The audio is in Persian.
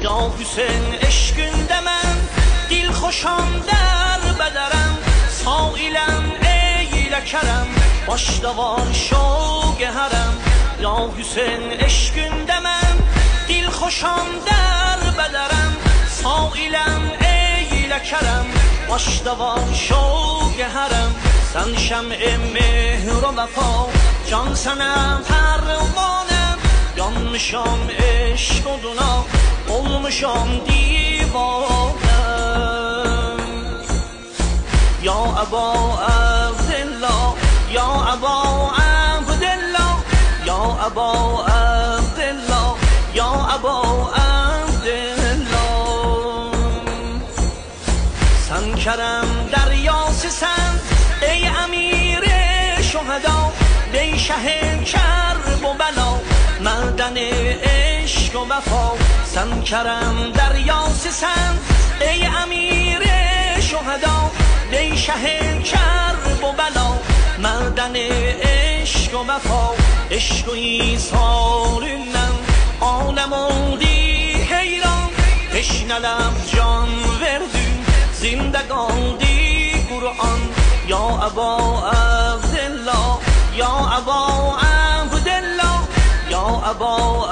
یا حسین عشقنده من دل خوشم در بدرم سائلم ای لکرم باش دوان شو گهرم یا حسین عشقنده من دل خوشم در بدرم سائلم ای لکرم باش دوان شو گهرم سن شمع مهر و وفا جان سنم پروانم yanmışam eşk oduna olmuşam divanım ya Eba Abdillah ya Eba Abdillah ya Eba Abdillah ya Eba Abdillah sen kerem deryasısın ey emir şuhada ey şehir kerb و بلا مردن عشق و وفا سن کرم دریاسسن ای امیر شهدا ای شه کرب و بلا مردن عشق و وفا عشق و ایثارنم عالم دی حیران تشنلم جان وردüm زندگان دی قرآن یا ابا عبدالله یا ابا عبدالله یا ابا